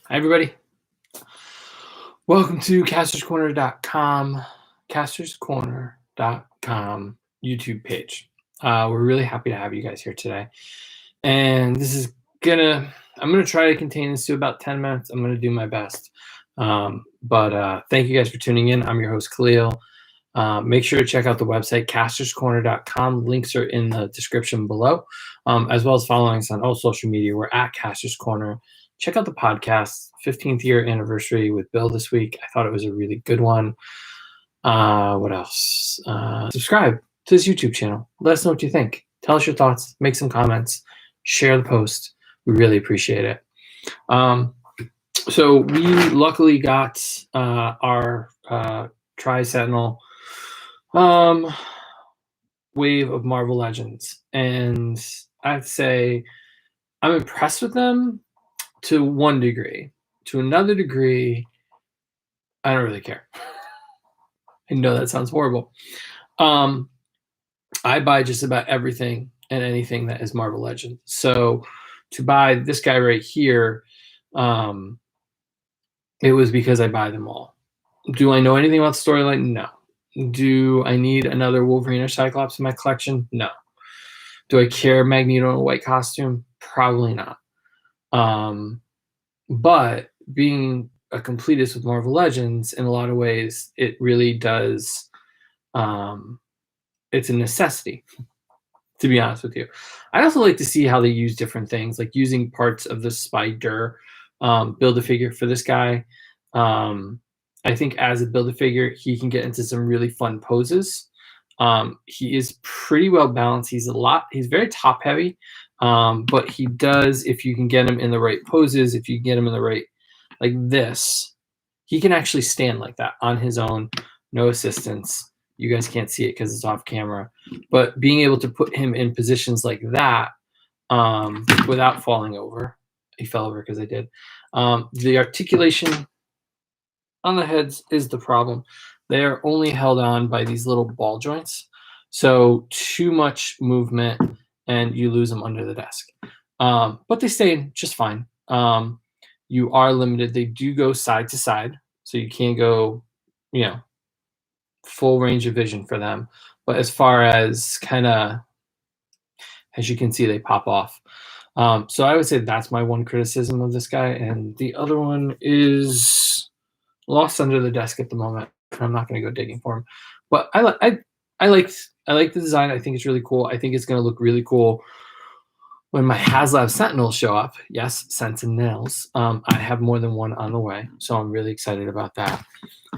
Hi, everybody. Welcome to castorscorner.com, castorscorner.com YouTube page. We're really happy to have you guys here today. And this is I'm going to try to contain this to about 10 minutes. I'm going to do my best. But thank you guys for tuning in. I'm your host, Khalil. Make sure to check out the website, castorscorner.com. Links are in the description below, as well as following us on all social media. We're at Castors Corner. Check out the podcast, 15th year anniversary with Bill this week. I thought it was a really good one. What else? Subscribe to this YouTube channel. Let us know what you think. Tell us your thoughts. Make some comments. Share the post. We really appreciate it. So we luckily got our Trisentinel wave of Marvel Legends, and I'd say I'm impressed with them to one degree. To another degree, I don't really care. I know that sounds horrible. I buy just about everything and anything that is Marvel Legends. So to buy this guy right here, it was because I buy them all. Do I know anything about the storyline? No. Do I need another Wolverine or Cyclops in my collection? No. Do I care Magneto in a white costume? Probably not. But being a completist with Marvel Legends, in a lot of ways, it really does. It's a necessity, to be honest with you. I also like to see how they use different things, like using parts of the spider Build-A-Figure for this guy. I think as a Build-A-Figure, he can get into some really fun poses. He is pretty well balanced. He's very top heavy, but he does, if you can get him in the right poses, if you get him in the right, like this, he can actually stand like that on his own, no assistance. You guys can't see it because it's off camera, but being able to put him in positions like that without falling over. He fell over because I did. The articulation on the heads is the problem. They are only held on by these little ball joints. So too much movement and you lose them under the desk. But they stay in just fine. You are limited. They do go side to side. So you can't go, full range of vision for them. But as far as as you can see, they pop off. So I would say that's my one criticism of this guy. And the other one is lost under the desk at the moment. I'm not going to go digging for him, but I like the design. I think it's really cool. I think it's going to look really cool when my HasLab Sentinels show up. Yes, Sentinels. I have more than one on the way, so I'm really excited about that.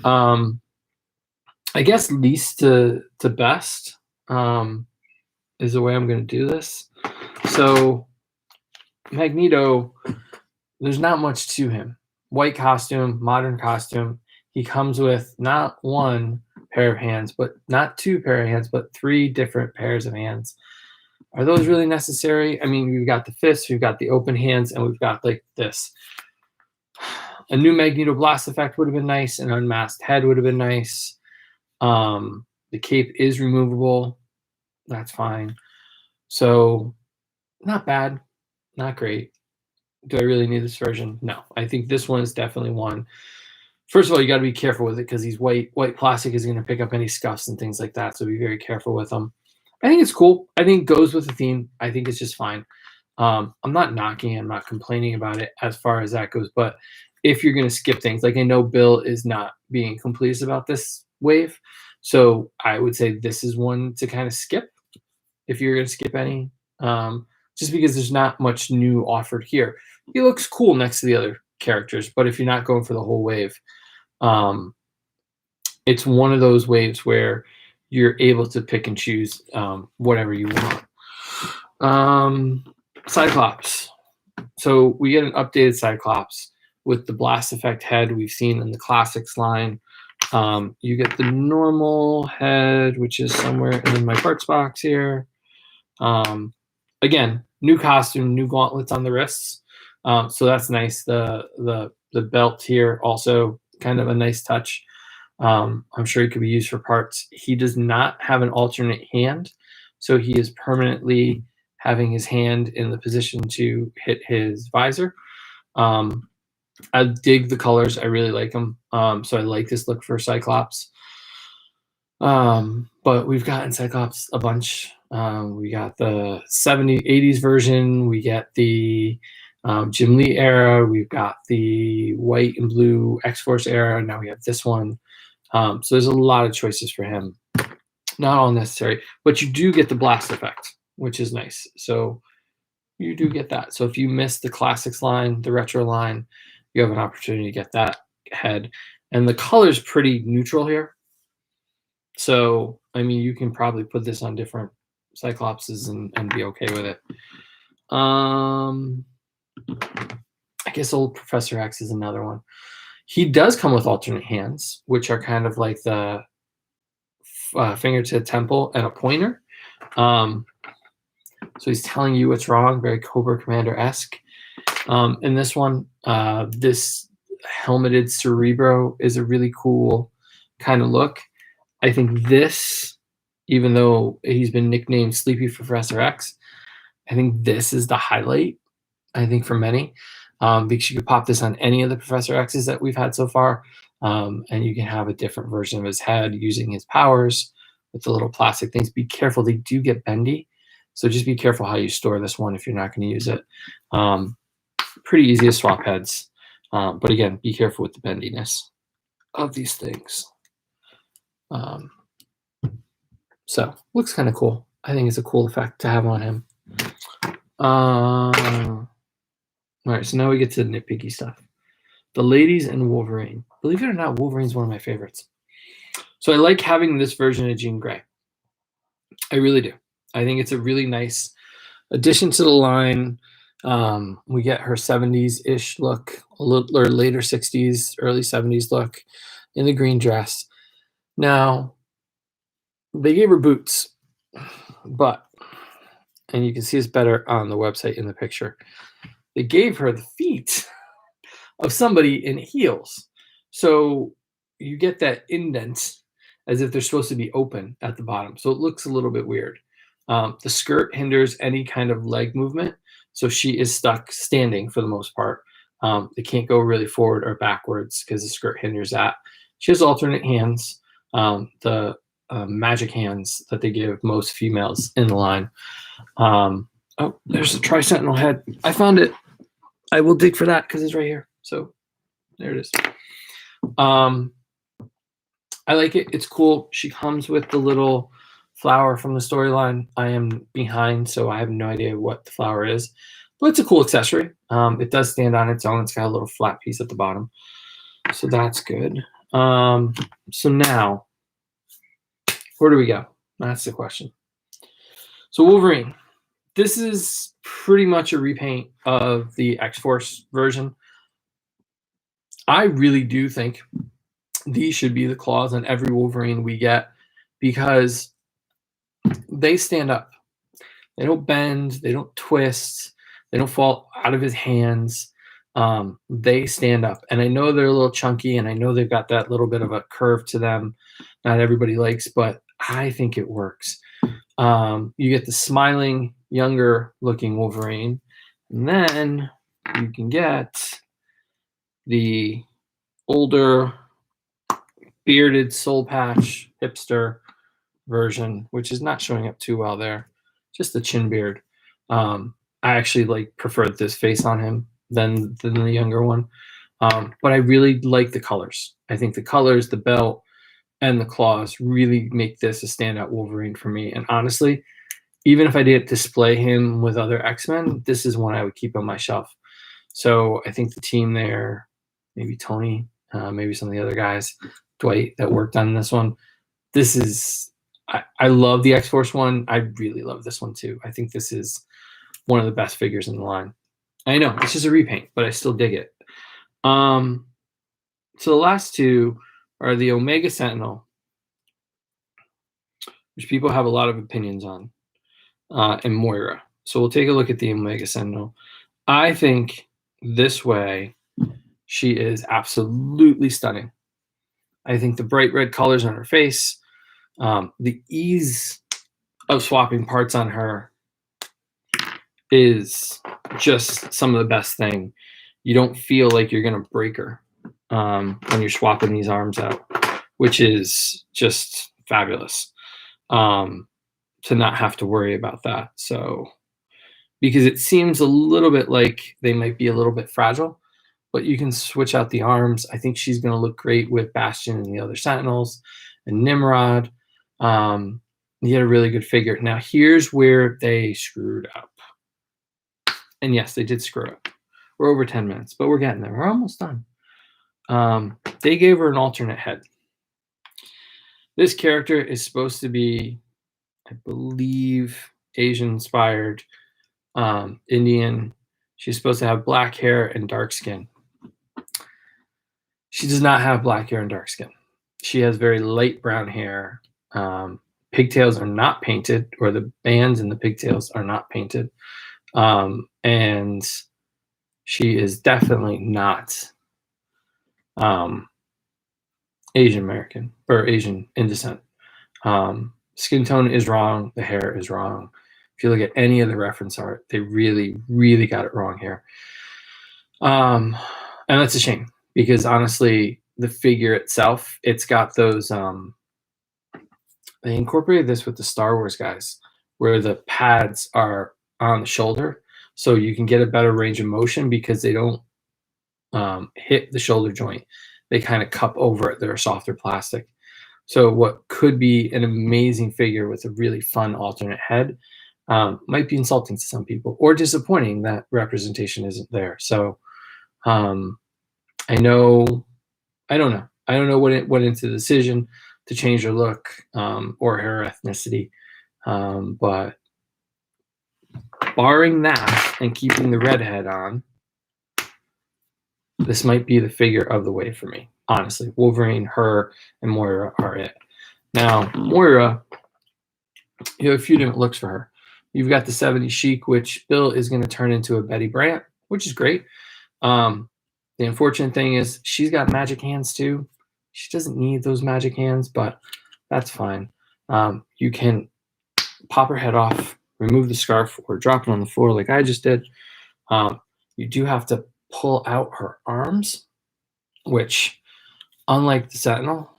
I guess least to best is the way I'm going to do this. So Magneto, there's not much to him. White costume, modern costume. He comes with not one pair of hands, but not two pair of hands, but three different pairs of hands. Are those really necessary? I mean, we've got the fists, we've got the open hands, and we've got like this. A new Magneto blast effect would have been nice. An unmasked head would have been nice. The cape is removable. That's fine. So not bad, not great. Do I really need this version? No. I think this one is definitely one. First of all, you got to be careful with it because these white plastic is going to pick up any scuffs and things like that. So be very careful with them. I think it's cool. I think it goes with the theme. I think it's just fine. I'm not knocking it. I'm not complaining about it as far as that goes. But if you're going to skip things, like I know Bill is not being completist about this wave. So I would say this is one to kind of skip if you're going to skip any. Just because there's not much new offered here. He looks cool next to the other characters, but if you're not going for the whole wave, it's one of those waves where you're able to pick and choose whatever you want. Cyclops. So we get an updated Cyclops with the blast effect head we've seen in the classics line. You get the normal head, which is somewhere in my parts box here. Again, new costume, new gauntlets on the wrists. So that's nice. The belt here also kind of a nice touch. I'm sure he could be used for parts. He does not have an alternate hand, so he is permanently having his hand in the position to hit his visor. I dig the colors. I really like them. So I like this look for Cyclops. But we've gotten Cyclops a bunch. We got the 70s, 80s version. We get the Jim Lee era. We've got the white and blue X-Force era. Now we have this one. So there's a lot of choices for him. Not all necessary, but you do get the blast effect, which is nice. So you do get that. So if you miss the classics line, the retro line, you have an opportunity to get that head. And the color's pretty neutral here. So, I mean, you can probably put this on different Cyclopses and be okay with it. I guess old Professor X is another one. He does come with alternate hands, which are kind of like the finger to the temple and a pointer. So he's telling you what's wrong, very Cobra Commander-esque. In this one, this helmeted Cerebro is a really cool kind of look. I think this, even though he's been nicknamed Sleepy Professor X, I think this is the highlight, I think, for many, because you could pop this on any of the Professor X's that we've had so far, and you can have a different version of his head using his powers with the little plastic things. Be careful. They do get bendy, so just be careful how you store this one if you're not going to use it. Pretty easy to swap heads, but again, be careful with the bendiness of these things. So looks kind of cool. I think it's a cool effect to have on him. All right, so now we get to the nitpicky stuff. The ladies and Wolverine. Believe it or not, Wolverine's one of my favorites. So I like having this version of Jean Grey. I really do. I think it's a really nice addition to the line. We get her 70s-ish look, a little, or later 60s, early 70s look in the green dress. Now, they gave her boots, but, and you can see this better on the website in the picture, they gave her the feet of somebody in heels. So you get that indent as if they're supposed to be open at the bottom. So it looks a little bit weird. The skirt hinders any kind of leg movement. So she is stuck standing for the most part. They can't go really forward or backwards because the skirt hinders that. She has alternate hands. The magic hands that they give most females in the line. Oh, there's a Trisentinel head. I found it. I will dig for that because it's right here. So there it is. I like it. It's cool. She comes with the little flower from the storyline. I am behind, so I have no idea what the flower is. But it's a cool accessory. It does stand on its own. It's got a little flat piece at the bottom. So that's good. So now, where do we go? That's the question. So Wolverine. This is pretty much a repaint of the X-Force version. I really do think these should be the claws on every Wolverine we get because they stand up. They don't bend. They don't twist. They don't fall out of his hands. They stand up. And I know they're a little chunky, and I know they've got that little bit of a curve to them. Not everybody likes, but I think it works. You get the smiling, younger-looking Wolverine, and then you can get the older, bearded soul patch hipster version, which is not showing up too well there. Just the chin beard. I actually prefer this face on him than the younger one. But I really like the colors. I think the colors, the belt, and the claws really make this a standout Wolverine for me. And honestly, even if I didn't display him with other X-Men, this is one I would keep on my shelf. So I think the team there, maybe Tony, maybe some of the other guys, Dwight, that worked on this one. This is, I love the X-Force one. I really love this one too. I think this is one of the best figures in the line. I know, it's just a repaint, but I still dig it. So the last two are the Omega Sentinel, which people have a lot of opinions on, and Moira. So we'll take a look at the Omega Sentinel. I think this way, she is absolutely stunning. I think the bright red colors on her face, the ease of swapping parts on her is just some of the best thing you don't feel like you're going to break her when you're swapping these arms out, which is just fabulous to not have to worry about that. So, because it seems a little bit like they might be a little bit fragile, but you can switch out the arms. I think she's going to look great with Bastion and the other Sentinels and Nimrod. You get a really good figure. Now, here's where they screwed up. And yes, they did screw up. We're over 10 minutes, but we're getting there. We're almost done. They gave her an alternate head. This character is supposed to be, I believe, Asian-inspired, Indian. She's supposed to have black hair and dark skin. She does not have black hair and dark skin. She has very light brown hair. Pigtails are not painted, or the bands in the pigtails are not painted. And she is definitely not Asian American or Asian in descent. Skin tone is wrong. The hair is wrong. If you look at any of the reference art, they really, really got it wrong here. And that's a shame, because honestly, the figure itself, it's got those, they incorporated this with the Star Wars guys, where the pads are on the shoulder, so you can get a better range of motion because they don't hit the shoulder joint. They kind of cup over it. They're a softer plastic. So what could be an amazing figure with a really fun alternate head might be insulting to some people, or disappointing that representation isn't there. So I don't know what went into the decision to change her look or her ethnicity. But barring that and keeping the redhead on, this might be the figure of the way for me. Honestly, Wolverine, her, and Moira are it. Now, Moira, you have a few different looks for her. You've got the 70s chic, which Bill is going to turn into a Betty Brant, which is great. The unfortunate thing is she's got magic hands too. She doesn't need those magic hands, but that's fine. You can pop her head off, remove the scarf, or drop it on the floor like I just did. You do have to pull out her arms, which, unlike the Sentinel,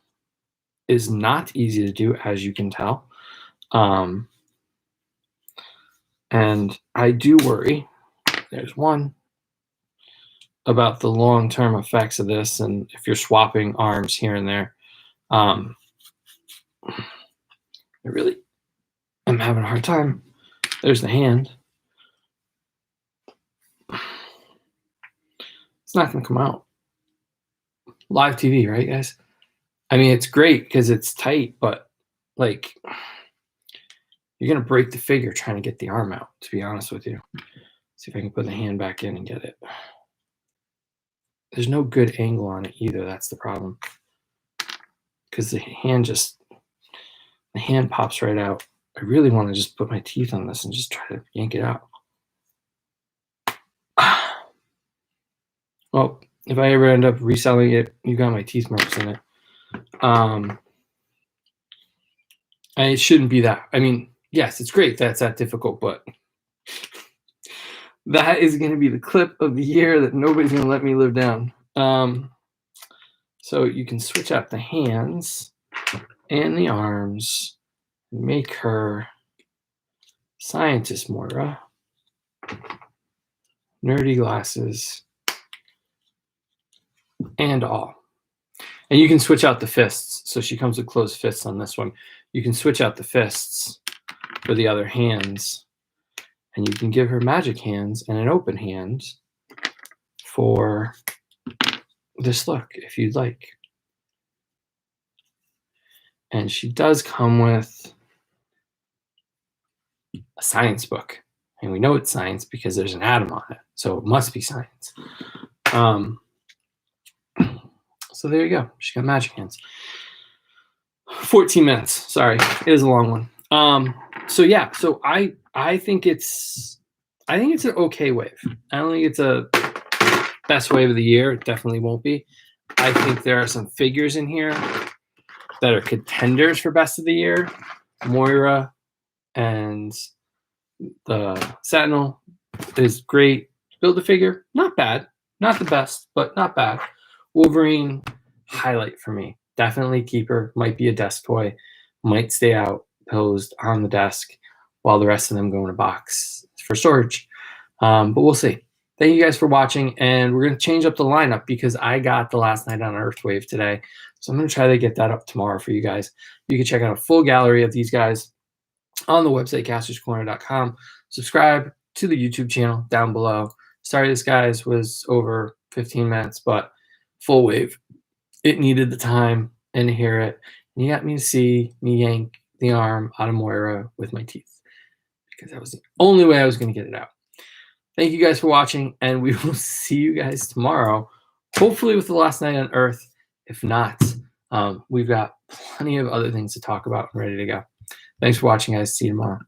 is not easy to do, as you can tell. And I do worry, there's one, about the long-term effects of this, and if you're swapping arms here and there. I really am having a hard time. There's the hand. It's not going to come out. Live TV, right, guys? I mean, it's great because it's tight, but like, you're going to break the figure trying to get the arm out, to be honest with you. See if I can put the hand back in and get it. There's no good angle on it either. That's the problem. Because the hand pops right out. I really want to just put my teeth on this and just try to yank it out. Well, if I ever end up reselling it, you got my teeth marks in it. And it shouldn't be that. I mean, yes, it's great that's that difficult, but that is going to be the clip of the year that nobody's going to let me live down. So you can switch out the hands and the arms, and make her Scientist Moira, nerdy glasses, and all. And you can switch out the fists. So she comes with closed fists on this one. You can switch out the fists for the other hands. And you can give her magic hands and an open hand for this look, if you'd like. And she does come with a science book. And we know it's science because there's an atom on it. So it must be science. So there you go. She got magic hands. 14 minutes. Sorry. It is a long one. So yeah, so I think it's an okay wave. I don't think it's a best wave of the year. It definitely won't be. I think there are some figures in here that are contenders for best of the year. Moira and the Sentinel is great. Build a figure, not bad. Not the best, but not bad. Wolverine, highlight for me. Definitely keeper. Might be a desk toy. Might stay out posed on the desk while the rest of them go in a box for storage. But we'll see. Thank you guys for watching, and we're going to change up the lineup because I got the Last Night on Earth wave today. So I'm going to try to get that up tomorrow for you guys. You can check out a full gallery of these guys on the website, castorscorner.com. Subscribe to the YouTube channel down below. Sorry, this guys was over 15 minutes, but full wave. It needed the time and to hear it. And you got me to see me yank the arm out of Moira with my teeth because that was the only way I was going to get it out. Thank you guys for watching, and we will see you guys tomorrow, hopefully with the Last Night on Earth. If not, we've got plenty of other things to talk about and ready to go. Thanks for watching, guys. See you tomorrow.